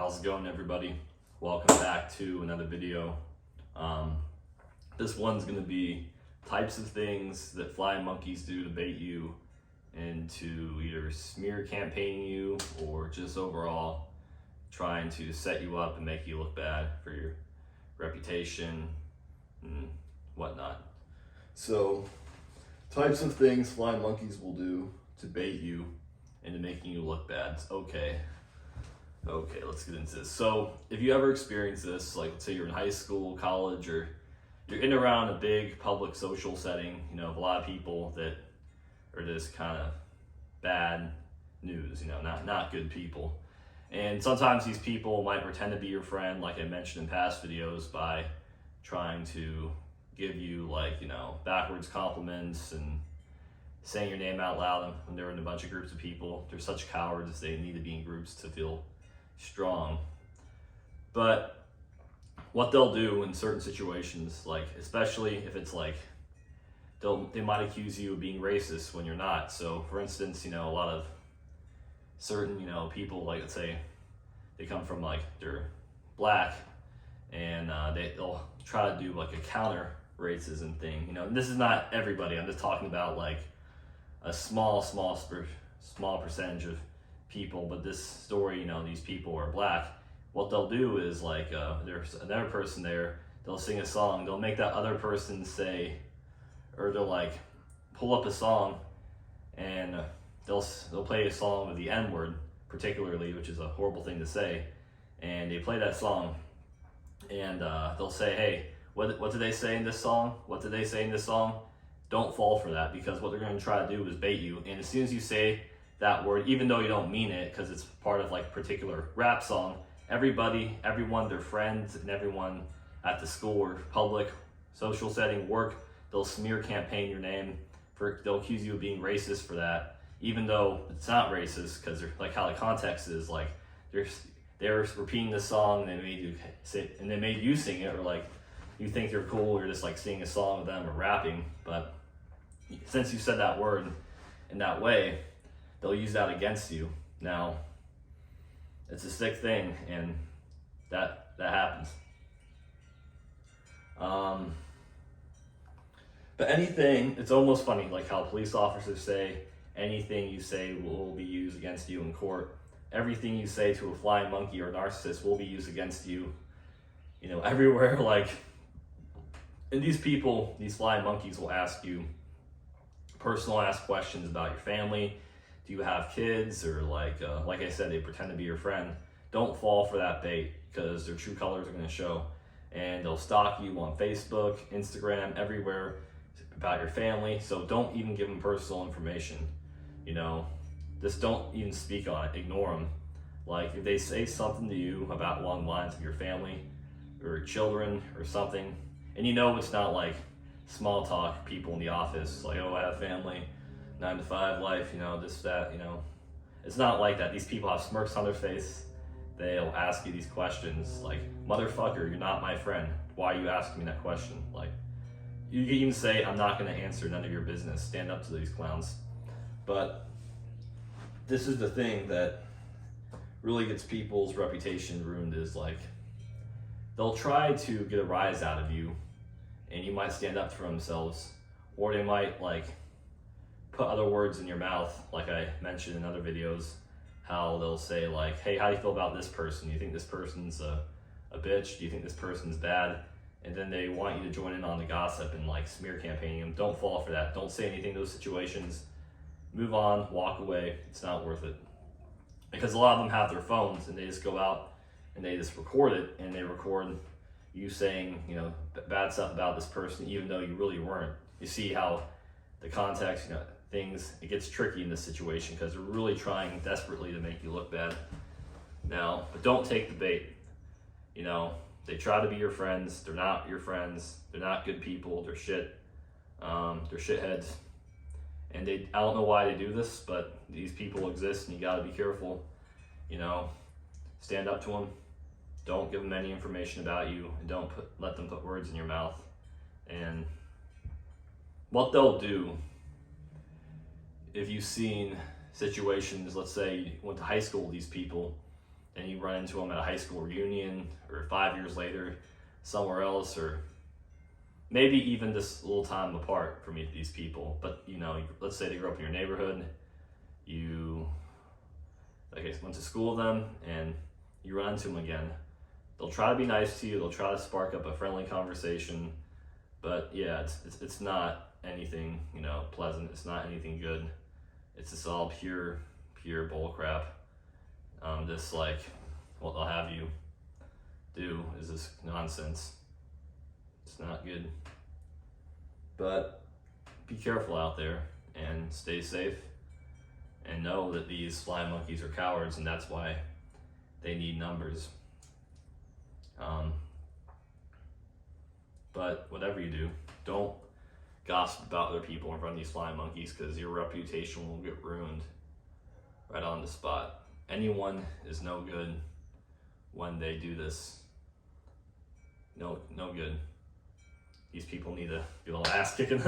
How's it going, everybody? Welcome back to another video. This one's going to be types of things that flying monkeys do to bait you into either smear campaigning you or just overall trying to set you up and make you look bad for your reputation and whatnot. So, types of things flying monkeys will do to bait you into making you look bad. Okay, let's get into this. So, if you ever experience this, like let's say you're in high school, college, or you're in and around a big public social setting, you know, of a lot of people that are just kind of bad news, you know, not good people. And sometimes these people might pretend to be your friend, like I mentioned in past videos, by trying to give you, like, you know, backwards compliments and saying your name out loud when they're in a bunch of groups of people. They're such cowards, they need to be in groups to feel strong. But what they'll do in certain situations, like especially if it's like they might accuse you of being racist when you're not. So for instance, you know, a lot of certain, you know, people, like let's say they come from, like, they're black, and they'll try to do like a counter racism thing, you know. And this is not everybody, I'm just talking about like a small percentage of people. But this story, you know, these people are black. What they'll do is, like, there's another person there, they'll sing a song, they'll make that other person say, or they'll like pull up a song and they'll play a song with the N-word particularly, which is a horrible thing to say, and they play that song and they'll say, hey, what did they say in this song? What did they say in this song? Don't fall for that, because what they're going to try to do is bait you. And as soon as you say that word, even though you don't mean it, because it's part of like a particular rap song, everyone, their friends and everyone at the school or public social setting, work, they'll smear campaign your name, they'll accuse you of being racist for that, even though it's not racist, because they're like, how the context is, like they're repeating the song and they made you sing it, or like you think you're cool, you're just like singing a song with them or rapping. But since you said that word in that way, they'll use that against you. Now, it's a sick thing, and that happens. But anything, it's almost funny, like how police officers say anything you say will be used against you in court. Everything you say to a flying monkey or a narcissist will be used against you, you know, everywhere. Like, and these people, these flying monkeys, will ask you personal questions about your family. Do you have kids? Or like I said, they pretend to be your friend. Don't fall for that bait, because their true colors are going to show, and they'll stalk you on Facebook, Instagram, everywhere about your family. So don't even give them personal information, you know. Just don't even speak on it. Ignore them. Like, if they say something to you about along the lines of your family or children or something, and you know it's not like small talk people in the office, like, oh, I have family, 9 to 5 life, you know, this, that, you know. It's not like that. These people have smirks on their face. They'll ask you these questions like, motherfucker, you're not my friend. Why are you asking me that question? Like, you can even say, I'm not going to answer, none of your business. Stand up to these clowns. But this is the thing that really gets people's reputation ruined, is like, they'll try to get a rise out of you, and you might stand up for themselves, or they might like put other words in your mouth, like I mentioned in other videos, how they'll say like, hey, how do you feel about this person? Do you think this person's a bitch? Do you think this person's bad? And then they want you to join in on the gossip and like smear campaigning them. Don't fall for that. Don't say anything in those situations. Move on, walk away. It's not worth it. Because a lot of them have their phones, and they just go out and they just record it, and they record you saying, you know, bad stuff about this person, even though you really weren't. You see how the context, you know, things, it gets tricky in this situation, because they're really trying desperately to make you look bad. Now, but don't take the bait. You know, they try to be your friends. They're not your friends. They're not good people. They're shit. They're shitheads. And I don't know why they do this, but these people exist, and you gotta be careful. You know, stand up to them. Don't give them any information about you, and don't let them put words in your mouth. And what they'll do, if you've seen situations, let's say you went to high school with these people, and you run into them at a high school reunion, or 5 years later somewhere else, or maybe even just a little time apart from these people. But you know, let's say they grew up in your neighborhood, you went to school with them, and you run into them again. They'll try to be nice to you, they'll try to spark up a friendly conversation, but yeah, it's not anything, you know, pleasant. It's not anything good. It's just all pure bull crap. Just like what they'll have you do is this nonsense. It's not good. But be careful out there and stay safe, and know that these fly monkeys are cowards, and that's why they need numbers. But whatever you do, don't gossip about other people in front of these flying monkeys, because your reputation will get ruined right on the spot. Anyone is no good when they do this. No good. These people need to get a little ass kicking.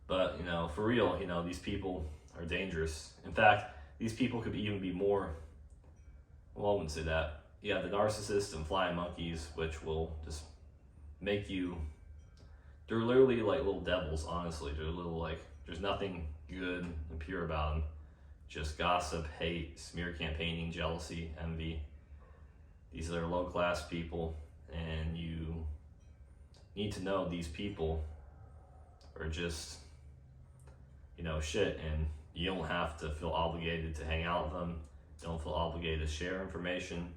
But you know, for real, you know, these people are dangerous. In fact, these people could even be more, well, I wouldn't say that. Yeah, the narcissists and flying monkeys, which will just make you, they're literally like little devils, honestly. They're little, like, there's nothing good and pure about them. Just gossip, hate, smear campaigning, jealousy, envy. These are low-class people, and you need to know these people are just, you know, shit, and you don't have to feel obligated to hang out with them. Don't feel obligated to share information.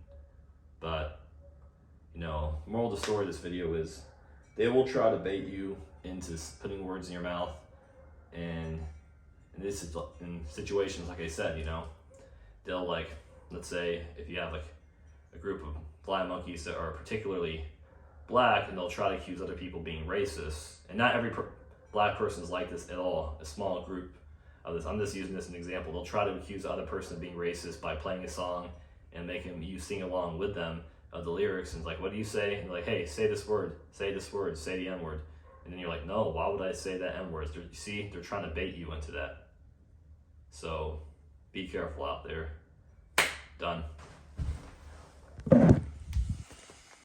But, you know, the moral of the story of this video is they will try to bait you into putting words in your mouth, and in situations, like I said, you know, they'll, like, let's say if you have like a group of flying monkeys that are particularly black, and they'll try to accuse other people being racist, and not every black person is like this at all. A small group of this, I'm just using this as an example, they'll try to accuse the other person of being racist by playing a song and making you sing along with them of the lyrics, and it's like, what do you say? And they're like, hey, say this word, say the N-word. And then you're like, no, why would I say that N-word? You see, they're trying to bait you into that. So be careful out there. Done.